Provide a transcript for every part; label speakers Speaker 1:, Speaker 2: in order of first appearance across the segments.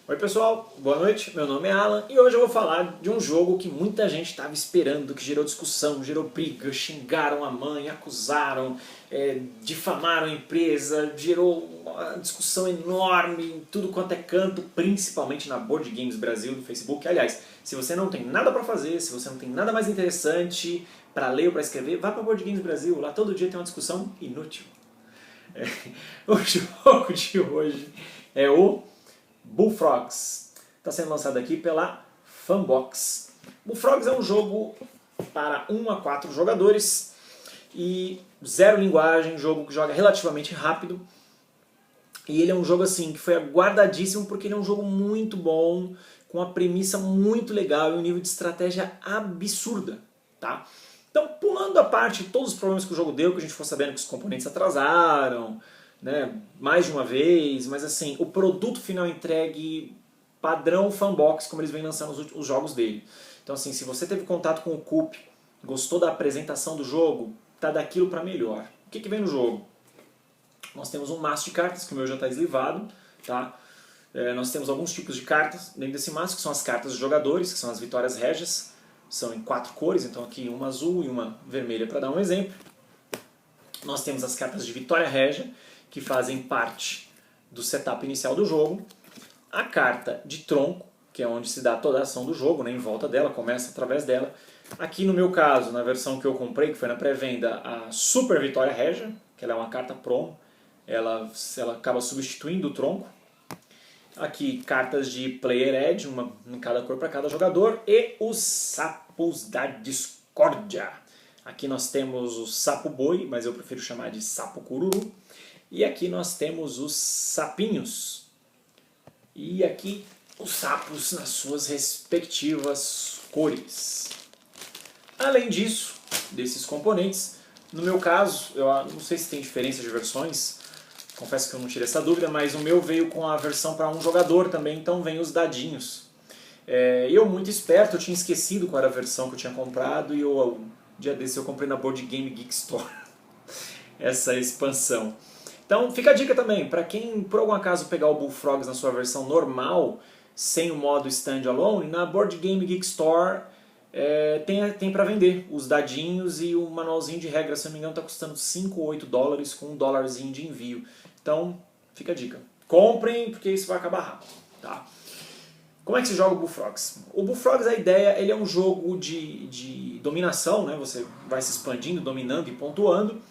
Speaker 1: Oi pessoal, boa noite, meu nome é Alan e hoje eu vou falar de um jogo que muita gente estava esperando, que gerou discussão, gerou briga, xingaram a mãe, acusaram, difamaram a empresa, gerou uma discussão enorme em tudo quanto é canto, principalmente na Board Games Brasil do Facebook. Aliás, se você não tem nada para fazer, se você não tem nada mais interessante para ler ou para escrever, vá para Board Games Brasil, lá todo dia tem uma discussão inútil. O jogo de hoje é o Bullfrogs. Está sendo lançado aqui pela Funbox. Bullfrogs é um jogo para 1 a 4 jogadores e zero linguagem, jogo que joga relativamente rápido. E ele é um jogo assim que foi aguardadíssimo porque ele é um jogo muito bom, com uma premissa muito legal e um nível de estratégia absurda, tá? Então, pulando a parte todos os problemas que o jogo deu, que a gente for sabendo que os componentes atrasaram, né, mais de uma vez, mas assim, o produto final entregue padrão Funbox, como eles vêm lançando os jogos dele. Então assim, se você teve contato com o Coop, gostou da apresentação do jogo, tá daquilo para melhor. O que vem no jogo? Nós temos um maço de cartas, que o meu já está eslivado, tá? Nós temos alguns tipos de cartas dentro desse maço, que são as cartas dos jogadores, que são as vitórias régias, são em 4 cores, então aqui uma azul e uma vermelha para dar um exemplo. Nós temos as cartas de vitória régia, que fazem parte do setup inicial do jogo. A carta de tronco, que é onde se dá toda a ação do jogo, né, em volta dela, começa através dela. Aqui no meu caso, na versão que eu comprei, que foi na pré-venda, a Super Vitória Régia, que ela é uma carta promo, ela acaba substituindo o tronco. Aqui cartas de Player Edge, uma em cada cor para cada jogador, e os Sapos da Discórdia. Aqui nós temos o Sapo Boi, mas eu prefiro chamar de Sapo Cururu. E aqui nós temos os sapinhos. E aqui os sapos nas suas respectivas cores. Além disso, desses componentes, no meu caso, eu não sei se tem diferença de versões, confesso que eu não tirei essa dúvida, mas o meu veio com a versão para um jogador também, então vem os dadinhos. Eu, muito esperto, eu tinha esquecido qual era a versão que eu tinha comprado e um dia desse eu comprei na Board Game Geek Store essa expansão. Então fica a dica também, para quem por algum acaso pegar o Bullfrogs na sua versão normal, sem o modo standalone, na Board Game Geek Store tem para vender os dadinhos e o manualzinho de regras, se não me engano está custando 5 ou 8 dólares com $1 de envio. Então fica a dica, comprem porque isso vai acabar rápido. Tá? Como é que se joga o Bullfrogs? O Bullfrogs, a ideia, ele é um jogo de dominação, né? Você vai se expandindo, dominando e pontuando.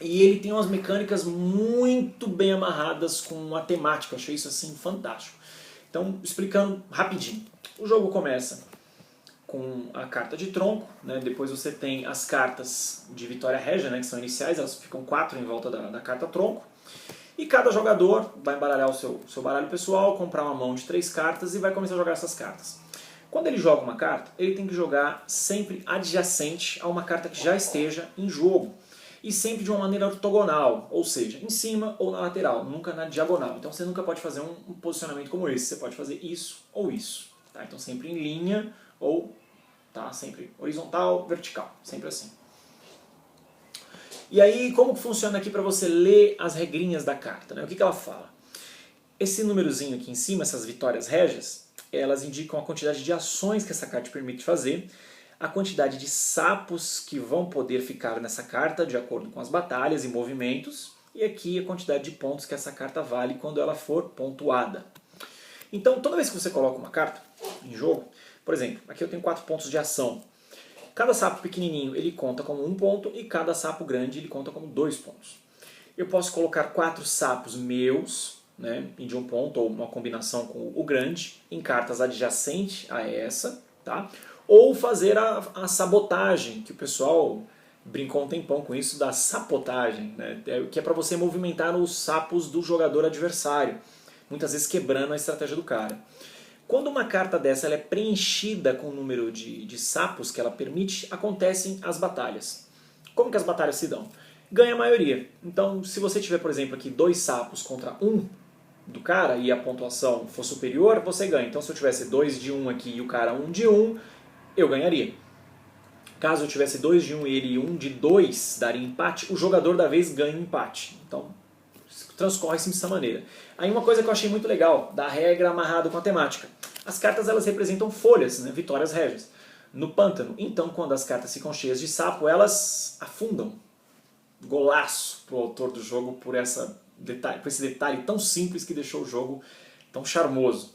Speaker 1: E ele tem umas mecânicas muito bem amarradas com a temática, eu achei isso assim fantástico. Então, explicando rapidinho. O jogo começa com a carta de tronco, né? Depois você tem as cartas de vitória régia, né? Que são iniciais, elas ficam 4 em volta da carta tronco. E cada jogador vai embaralhar o seu baralho pessoal, comprar uma mão de 3 cartas e vai começar a jogar essas cartas. Quando ele joga uma carta, ele tem que jogar sempre adjacente a uma carta que já esteja em jogo. E sempre de uma maneira ortogonal, ou seja, em cima ou na lateral, nunca na diagonal. Então você nunca pode fazer um posicionamento como esse, você pode fazer isso ou isso. Tá? Então sempre em linha ou sempre horizontal, vertical, sempre assim. E aí como funciona aqui para você ler as regrinhas da carta? Né? O que ela fala? Esse númerozinho aqui em cima, essas vitórias régias, elas indicam a quantidade de ações que essa carta permite fazer, a quantidade de sapos que vão poder ficar nessa carta de acordo com as batalhas e movimentos, e aqui a quantidade de pontos que essa carta vale quando ela for pontuada. Então toda vez que você coloca uma carta em jogo, por exemplo, aqui eu tenho 4 pontos de ação. Cada sapo pequenininho ele conta como 1 ponto e cada sapo grande ele conta como 2 pontos. Eu posso colocar 4 sapos meus, né, de 1 ponto ou uma combinação com o grande, em cartas adjacentes a essa, tá? Ou fazer a sabotagem, que o pessoal brincou um tempão com isso, da sapotagem, né? Que é para você movimentar os sapos do jogador adversário, muitas vezes quebrando a estratégia do cara. Quando uma carta dessa ela é preenchida com o número de sapos que ela permite, acontecem as batalhas. Como que as batalhas se dão? Ganha a maioria. Então, se você tiver, por exemplo, aqui 2 sapos contra 1 do cara e a pontuação for superior, você ganha. Então, se eu tivesse 2 de 1 aqui e o cara 1 de 1, eu ganharia. Caso eu tivesse 2 de 1 e ele 1 de 2, daria empate, o jogador da vez ganha empate. Então, transcorre-se dessa maneira. Aí uma coisa que eu achei muito legal, da regra amarrado com a temática. As cartas elas representam folhas, né, vitórias régias, no pântano. Então quando as cartas ficam cheias de sapo, elas afundam. Golaço pro autor do jogo por esse detalhe tão simples que deixou o jogo tão charmoso.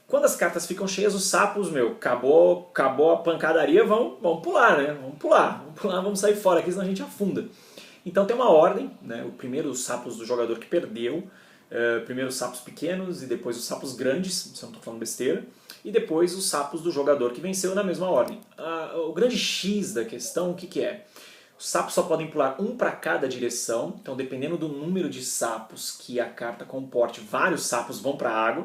Speaker 1: Quando as cartas ficam cheias, os sapos, acabou a pancadaria, vão pular, né? Vamos pular, vamos sair fora aqui, senão a gente afunda. Então tem uma ordem, né? O primeiro os sapos do jogador que perdeu, primeiro os sapos pequenos e depois os sapos grandes, se eu não estou falando besteira, e depois os sapos do jogador que venceu na mesma ordem. O grande X da questão, o que é? Os sapos só podem pular um para cada direção, então dependendo do número de sapos que a carta comporte, vários sapos vão para a água.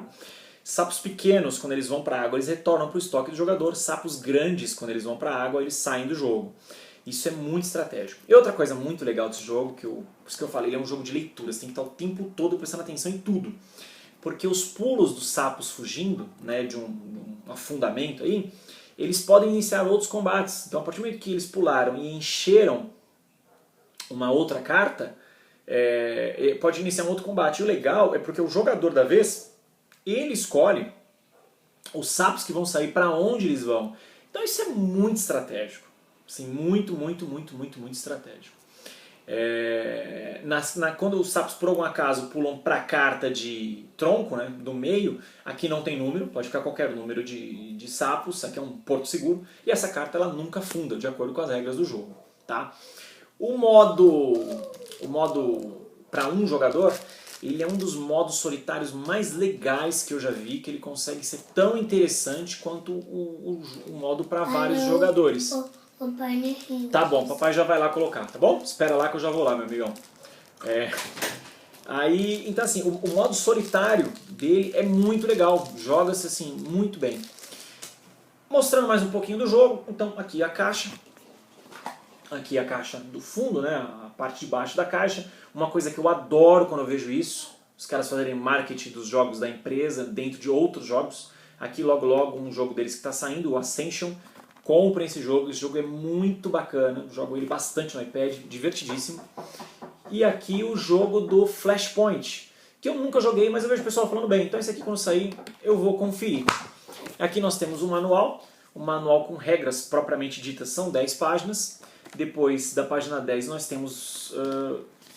Speaker 1: Sapos pequenos, quando eles vão para a água, eles retornam para o estoque do jogador. Sapos grandes, quando eles vão para a água, eles saem do jogo. Isso é muito estratégico. E outra coisa muito legal desse jogo, por isso que eu falei, ele é um jogo de leitura, você tem que estar o tempo todo prestando atenção em tudo. Porque os pulos dos sapos fugindo, né, de um afundamento aí, eles podem iniciar outros combates. Então a partir do momento que eles pularam e encheram uma outra carta, pode iniciar um outro combate. E o legal é porque o jogador da vez, ele escolhe os sapos que vão sair para onde eles vão. Então isso é muito estratégico. Assim, muito estratégico. Quando os sapos por algum acaso pulam para a carta de tronco, né, do meio, aqui não tem número, pode ficar qualquer número de sapos, aqui é um porto seguro, e essa carta ela nunca funda, de acordo com as regras do jogo. Tá? O modo para um jogador, ele é um dos modos solitários mais legais que eu já vi, que ele consegue ser tão interessante quanto o modo para vários jogadores. Tá bom, papai já vai lá colocar, tá bom? Espera lá que eu já vou lá, meu amigão. Então assim, o modo solitário dele é muito legal, joga-se assim muito bem. Mostrando mais um pouquinho do jogo, então aqui a caixa do fundo, né, a parte de baixo da caixa. Uma coisa que eu adoro quando eu vejo isso, os caras fazerem marketing dos jogos da empresa dentro de outros jogos. Aqui logo um jogo deles que está saindo, o Ascension. Comprem esse jogo é muito bacana, jogo ele bastante no iPad, divertidíssimo. E aqui o jogo do Flashpoint, que eu nunca joguei, mas eu vejo o pessoal falando bem, então esse aqui quando sair eu vou conferir. Aqui nós temos um manual com regras propriamente ditas, são 10 páginas. Depois da página 10 nós temos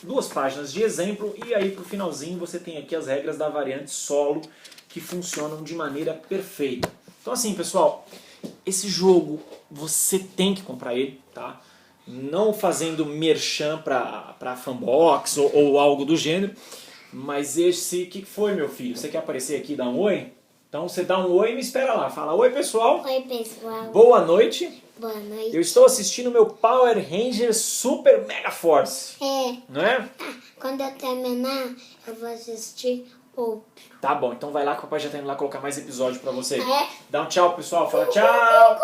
Speaker 1: 2 páginas de exemplo, e aí pro finalzinho você tem aqui as regras da variante solo, que funcionam de maneira perfeita. Então assim, pessoal, esse jogo você tem que comprar ele, tá? Não fazendo merchan pra fanbox ou algo do gênero, mas esse... O que foi, meu filho? Você quer aparecer aqui e dar um oi? Então você dá um oi e me espera lá. Fala, oi pessoal.
Speaker 2: Oi pessoal.
Speaker 1: Boa noite.
Speaker 2: Boa noite.
Speaker 1: Eu estou assistindo meu Power Ranger Super Mega Force. Não é?
Speaker 2: Quando eu terminar, eu vou assistir outro.
Speaker 1: Tá bom, então vai lá que o papai já tá indo lá colocar mais episódio pra você. Dá um tchau, pessoal. Fala tchau.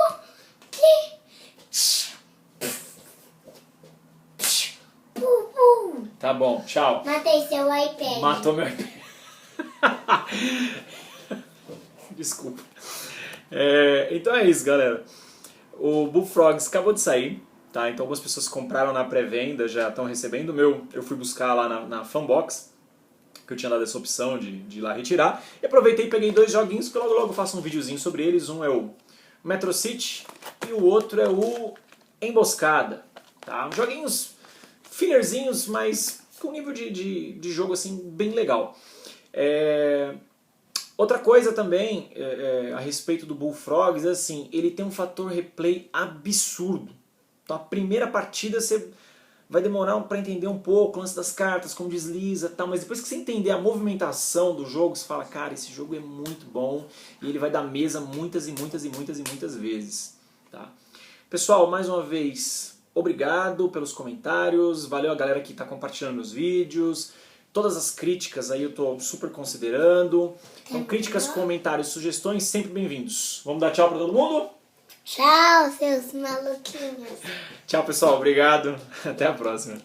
Speaker 1: Tá bom, tchau.
Speaker 2: Matei seu iPad.
Speaker 1: Matou meu iPad. Desculpa. Então é isso, galera. O Bullfrogs acabou de sair, tá? Então algumas pessoas compraram na pré-venda, já estão recebendo. O meu eu fui buscar lá na Fanbox, que eu tinha dado essa opção de ir lá retirar. E aproveitei e peguei 2 joguinhos, que logo eu faço um videozinho sobre eles. Um é o Metro City e o outro é o Emboscada. Tá? Joguinhos fillerzinhos, mas com nível de jogo assim, bem legal. Outra coisa também a respeito do Bullfrogs, assim, ele tem um fator replay absurdo. Então a primeira partida você vai demorar para entender um pouco o lance das cartas, como desliza e tal, mas depois que você entender a movimentação do jogo, você fala, cara, esse jogo é muito bom e ele vai dar mesa muitas vezes. Tá? Pessoal, mais uma vez, obrigado pelos comentários, valeu a galera que está compartilhando meus vídeos. Todas as críticas aí eu estou super considerando. Então, críticas, comentários, sugestões, sempre bem-vindos. Vamos dar tchau para todo mundo?
Speaker 2: Tchau, seus maluquinhos.
Speaker 1: Tchau, pessoal. Obrigado. Até a próxima.